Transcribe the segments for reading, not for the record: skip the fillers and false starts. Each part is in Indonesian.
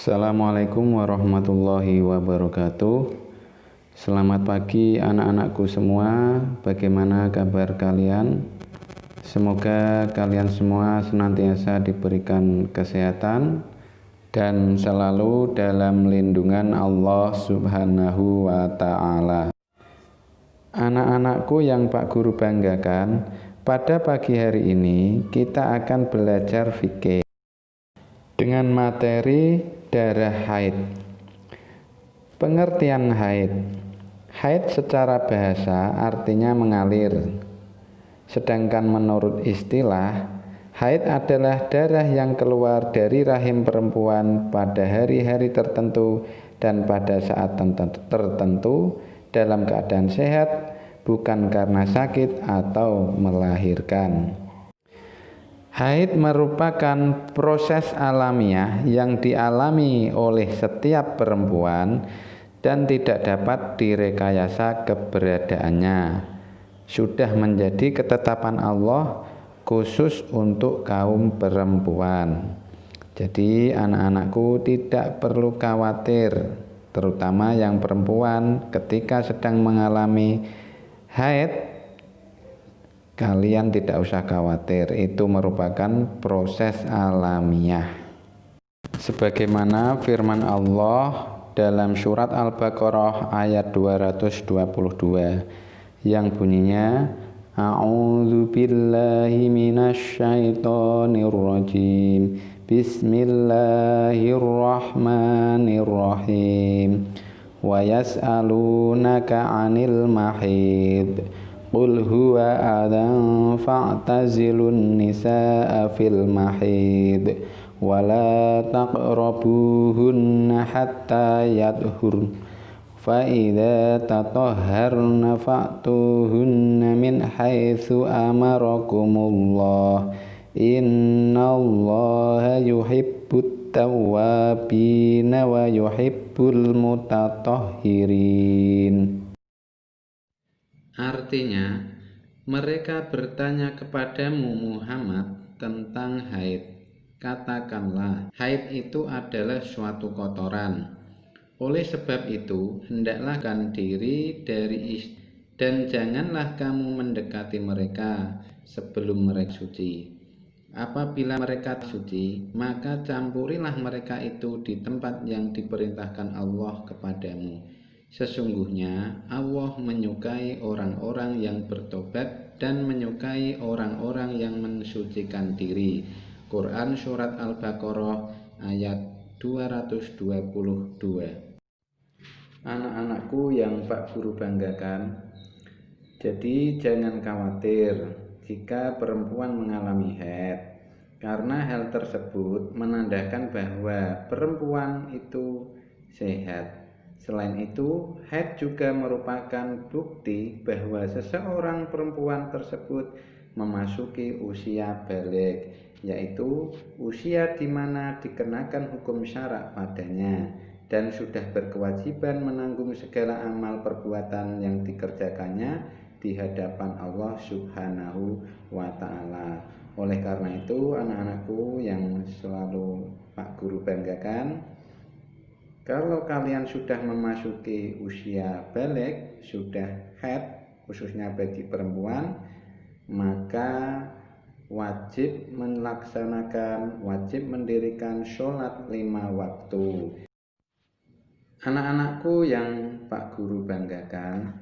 Assalamualaikum warahmatullahi wabarakatuh. Selamat pagi anak-anakku semua. Bagaimana kabar kalian? Semoga kalian semua senantiasa diberikan kesehatan dan selalu dalam lindungan Allah Subhanahu wa ta'ala. Anak-anakku yang Pak Guru banggakan, pada pagi hari ini kita akan belajar fikih dengan materi darah haid. Pengertian haid. Haid secara bahasa artinya mengalir. Sedangkan menurut istilah, haid adalah darah yang keluar dari rahim perempuan pada hari-hari tertentu dan pada saat tertentu dalam keadaan sehat, bukan karena sakit atau melahirkan. Haid merupakan proses alamiah yang dialami oleh setiap perempuan dan tidak dapat direkayasa keberadaannya. Sudah menjadi ketetapan Allah khusus untuk kaum perempuan. Jadi anak-anakku tidak perlu khawatir, terutama yang perempuan ketika sedang mengalami haid. Kalian tidak usah khawatir, itu merupakan proses alamiah. Sebagaimana firman Allah dalam surat Al-Baqarah ayat 222 yang bunyinya A'udzu billahi minasyaitonir rajim. Bismillahirrahmanirrahim. Wa yas'alunaka 'anil mahid. Qul huwa adan fa'tazilun nisaa fil mahid wa la taqrabuhunna hatta yadhhur fa idza tatahharna fa'tuhunna min haitsu amarakumullah innallaha yuhibbut tawwabina wa yuhibbul mutatahhirin. Artinya, mereka bertanya kepadamu Muhammad tentang haid. Katakanlah, haid itu adalah suatu kotoran. Oleh sebab itu, hendaklah kan diri dari istri dan janganlah kamu mendekati mereka sebelum mereka suci. Apabila mereka suci, maka campurilah mereka itu di tempat yang diperintahkan Allah kepadamu. Sesungguhnya Allah menyukai orang-orang yang bertobat dan menyukai orang-orang yang mensucikan diri. Quran Surat Al-Baqarah ayat 222. Anak-anakku yang Pak Guru banggakan, jadi jangan khawatir jika perempuan mengalami haid, karena hal tersebut menandakan bahwa perempuan itu sehat. Selain itu, haid juga merupakan bukti bahwa seseorang perempuan tersebut memasuki usia baligh, yaitu usia di mana dikenakan hukum syara padanya dan sudah berkewajiban menanggung segala amal perbuatan yang dikerjakannya di hadapan Allah Subhanahu wa ta'ala. Oleh karena itu, anak-anakku yang selalu Pak Guru banggakan, kalau kalian sudah memasuki usia baligh, sudah haid, khususnya bagi perempuan, maka wajib mendirikan sholat 5 waktu. Anak-anakku yang Pak Guru banggakan,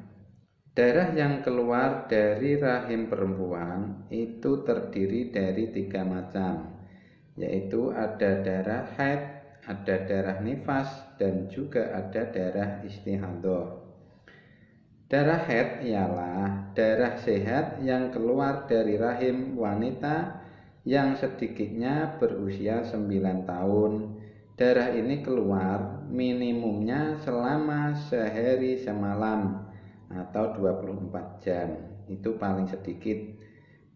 darah yang keluar dari rahim perempuan itu terdiri dari 3 macam, yaitu ada darah haid, ada darah nifas, dan juga ada darah istihadhah. Darah haid ialah darah sehat yang keluar dari rahim wanita yang sedikitnya berusia 9 tahun. Darah ini keluar minimumnya selama sehari semalam atau 24 jam. Itu paling sedikit.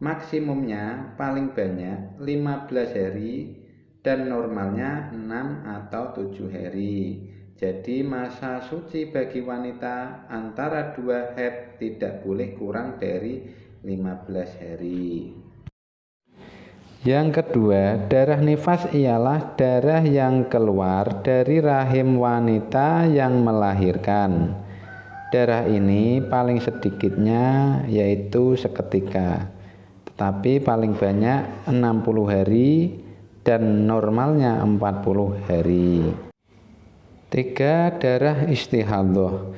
Maksimumnya paling banyak 15 hari dan normalnya 6 atau 7 hari. Jadi masa suci bagi wanita antara 2 haid tidak boleh kurang dari 15 hari. Yang kedua, darah nifas ialah darah yang keluar dari rahim wanita yang melahirkan. Darah ini paling sedikitnya yaitu seketika, tetapi paling banyak 60 hari dan normalnya 40 hari. 3. Darah istihadhah.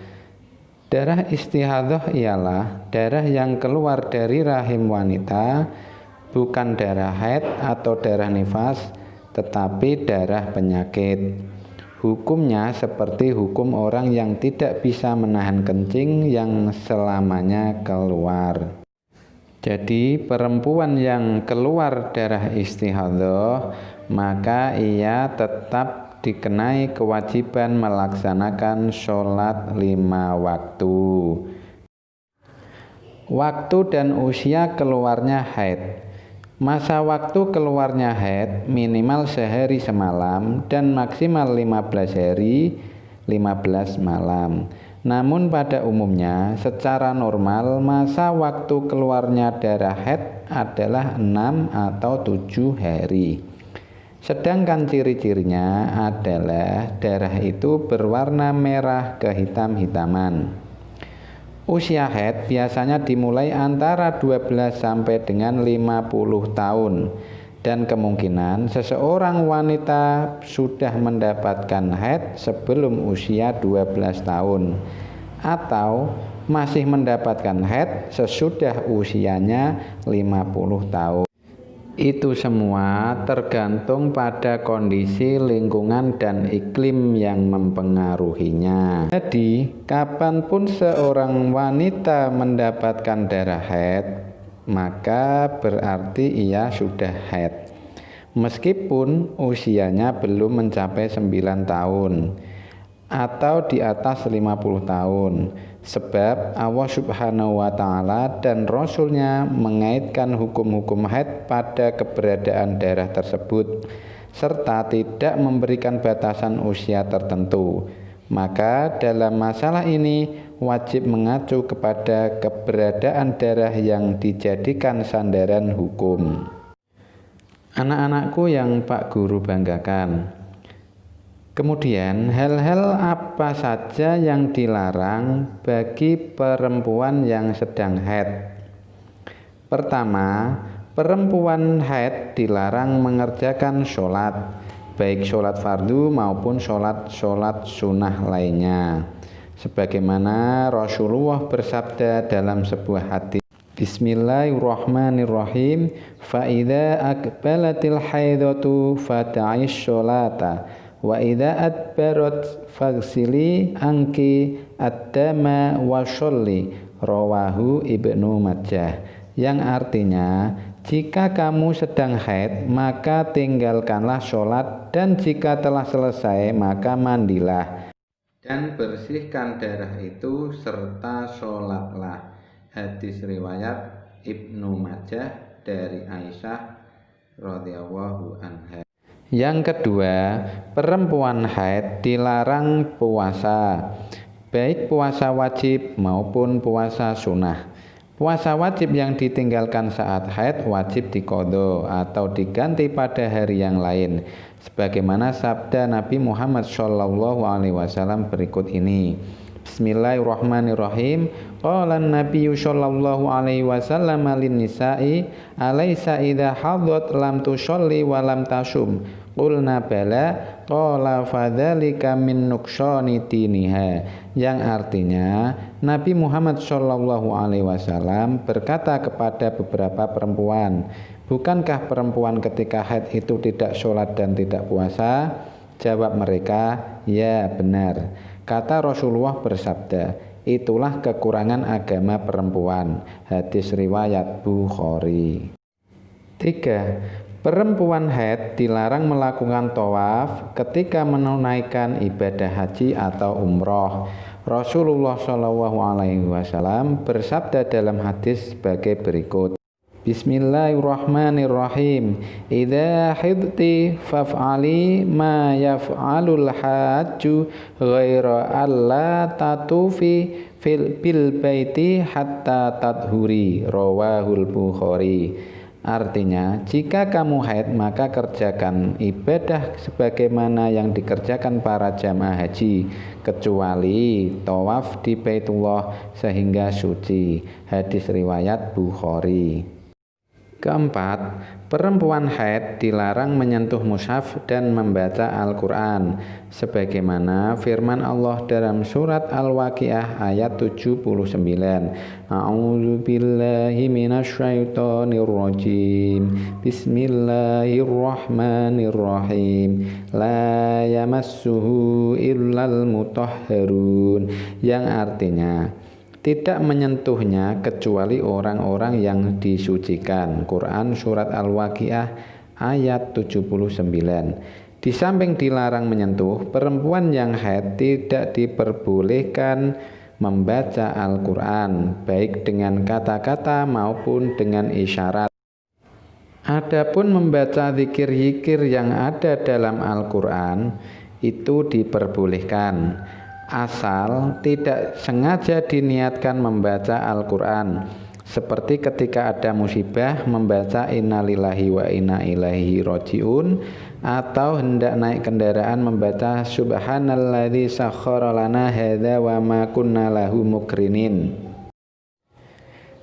Darah istihadhah ialah darah yang keluar dari rahim wanita, bukan darah haid atau darah nifas, tetapi darah penyakit. Hukumnya seperti hukum orang yang tidak bisa menahan kencing yang selamanya keluar. Jadi perempuan yang keluar darah istihadhah, maka ia tetap dikenai kewajiban melaksanakan sholat 5 waktu. Waktu dan usia keluarnya haid. Masa waktu keluarnya haid minimal sehari semalam dan maksimal 15 hari 15 malam. Namun pada umumnya secara normal masa waktu keluarnya darah haid adalah 6 atau 7 hari. Sedangkan ciri-cirinya adalah darah itu berwarna merah kehitam-hitaman. Usia haid biasanya dimulai antara 12 sampai dengan 50 tahun dan kemungkinan seseorang wanita sudah mendapatkan haid sebelum usia 12 tahun atau masih mendapatkan haid sesudah usianya 50 tahun. Itu semua tergantung pada kondisi lingkungan dan iklim yang mempengaruhinya. Jadi, kapanpun seorang wanita mendapatkan darah haid, maka berarti ia sudah haid. Meskipun usianya belum mencapai 9 tahun atau di atas 50 tahun. Sebab Allah Subhanahu wa Ta'ala dan Rasulnya mengaitkan hukum-hukum haid pada keberadaan darah tersebut serta tidak memberikan batasan usia tertentu. Maka dalam masalah ini wajib mengacu kepada keberadaan darah yang dijadikan sandaran hukum. Anak-anakku yang Pak Guru banggakan, kemudian hal-hal apa saja yang dilarang bagi perempuan yang sedang haid? Pertama, perempuan haid dilarang mengerjakan sholat, baik sholat fardu maupun sholat sunnah lainnya. Sebagaimana Rasulullah bersabda dalam sebuah hadis, Bismillahirrahmanirrahim, fa idza aqbalatil haidatu fata'ish sholata wa idza adbarat faghsili anki ad-dama wa sholli, rawahu Ibnu Majah. Yang artinya, jika kamu sedang haid maka tinggalkanlah sholat, dan jika telah selesai maka mandilah dan bersihkan darah itu serta sholatlah. Hadis riwayat Ibnu Majah dari Aisyah radhiyallahu anha. Yang kedua, perempuan haid dilarang puasa, baik puasa wajib maupun puasa sunnah. Puasa wajib yang ditinggalkan saat haid wajib diqadha atau diganti pada hari yang lain, sebagaimana sabda Nabi Muhammad SAW berikut ini. Bismillahirrahmanirrahim. Qala an-nabiyyu sallallahu alaihi wasallam lin nisa'i alaysa idza hadat lam tusholli wa lam tasum. Qulna bala. Qala fadzalika min nuqsani diniha. Yang artinya, Nabi Muhammad sallallahu alaihi wasallam berkata kepada beberapa perempuan, bukankah perempuan ketika haid itu tidak sholat dan tidak puasa? Jawab mereka, ya benar. Kata Rasulullah bersabda, itulah kekurangan agama perempuan. Hadis riwayat Bukhari. 3. Perempuan haid dilarang melakukan tawaf ketika menunaikan ibadah haji atau umroh. Rasulullah SAW bersabda dalam hadis sebagai berikut. Bismillahirrahmanirrahim. Idza hidti faf'ali ma yaf'alul hajju ghaira alla tatufi bil baiti hatta tadhuri, rawahul Bukhari. Artinya, jika kamu haid maka kerjakan ibadah sebagaimana yang dikerjakan para jamaah haji, kecuali tawaf di Baitullah sehingga suci. Hadis riwayat Bukhari. Keempat, perempuan haid dilarang menyentuh mushaf dan membaca Al-Quran, sebagaimana firman Allah dalam surat Al-Waqiah ayat 79. A'udzu billahi minasyaitonir rajim. Bismillahirrahmanirrahim. La yamassuhu illal mutahharun. Yang artinya, tidak menyentuhnya kecuali orang-orang yang disucikan. Quran surat Al-Waqiah ayat 79. Di samping dilarang menyentuh, perempuan yang haid tidak diperbolehkan membaca Al-Quran, baik dengan kata-kata maupun dengan isyarat. Adapun membaca zikir-zikir yang ada dalam Al-Quran itu diperbolehkan, asal tidak sengaja diniatkan membaca Al-Quran, seperti ketika ada musibah membaca innalillahi wa inna ilaihi roji'un, atau hendak naik kendaraan membaca subhanalladzi sakhkhara lana hadza wa ma kunna lahu muqrinin.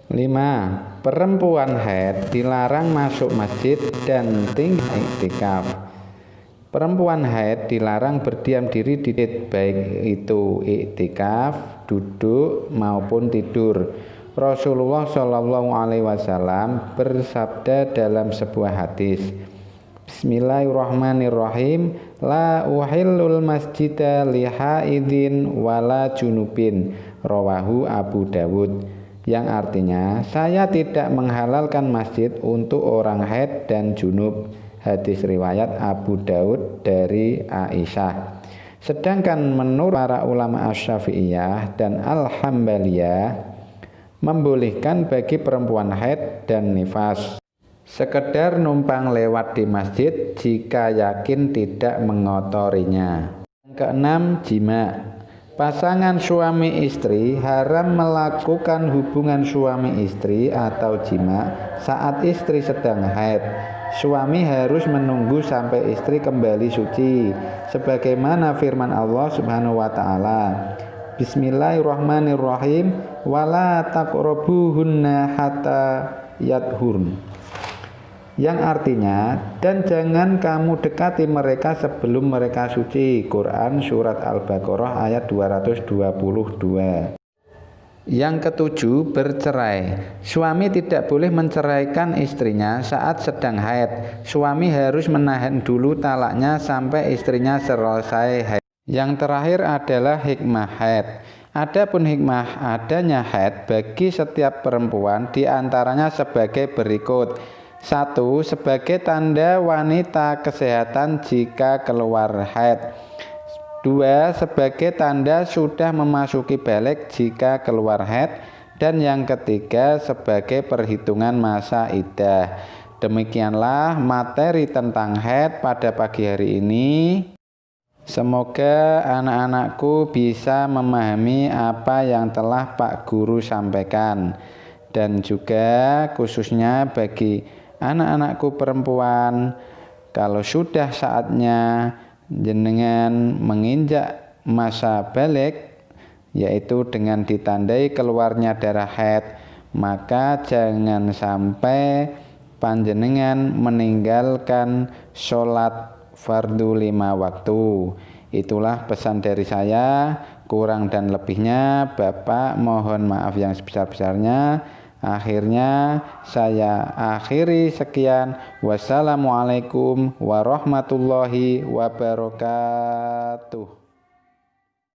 5. Perempuan haid dilarang masuk masjid dan tinggal iktikaf. Perempuan haid dilarang berdiam diri di masjid, baik itu iktikaf, duduk maupun tidur. Rasulullah Shallallahu Alaihi Wasallam bersabda dalam sebuah hadis, Bismillahirrahmanirrahim. La uhillul masjida lihaidin wala junubin. Rawahu Abu Dawud. Yang artinya, saya tidak menghalalkan masjid untuk orang haid dan junub. Hadis riwayat Abu Daud dari Aisyah. Sedangkan menurut para ulama Asy-Syafi'iyah dan Al-Hambaliyah, membolehkan bagi perempuan haid dan nifas sekedar numpang lewat di masjid jika yakin tidak mengotorinya. Yang keenam, jima. Pasangan suami istri haram melakukan hubungan suami istri atau jima saat istri sedang haid. Suami harus menunggu sampai istri kembali suci, sebagaimana firman Allah Subhanahu wa taala, Bismillahirrahmanirrahim, wala taqrabuhunna hatta yadhurn. Yang artinya, dan jangan kamu dekati mereka sebelum mereka suci. Quran surat Al-Baqarah ayat 222. Yang ketujuh, bercerai. Suami tidak boleh menceraikan istrinya saat sedang haid. Suami harus menahan dulu talaknya sampai istrinya selesai haid. Yang terakhir adalah hikmah haid. Adapun hikmah adanya haid bagi setiap perempuan diantaranya sebagai berikut. 1. Sebagai tanda wanita kesehatan jika keluar haid. 2. Sebagai tanda sudah memasuki balik jika keluar haid. Dan yang ketiga, sebagai perhitungan masa iddah. Demikianlah materi tentang haid pada pagi hari ini. Semoga anak-anakku bisa memahami apa yang telah Pak Guru sampaikan. Dan juga khususnya bagi anak-anakku perempuan, kalau sudah saatnya jenengan menginjak masa balik, yaitu dengan ditandai keluarnya darah haid, maka jangan sampai panjenengan meninggalkan sholat fardu 5 waktu. Itulah pesan dari saya. Kurang dan lebihnya Bapak mohon maaf yang sebesar-besarnya. Akhirnya saya akhiri sekian. Wassalamualaikum warahmatullahi wabarakatuh.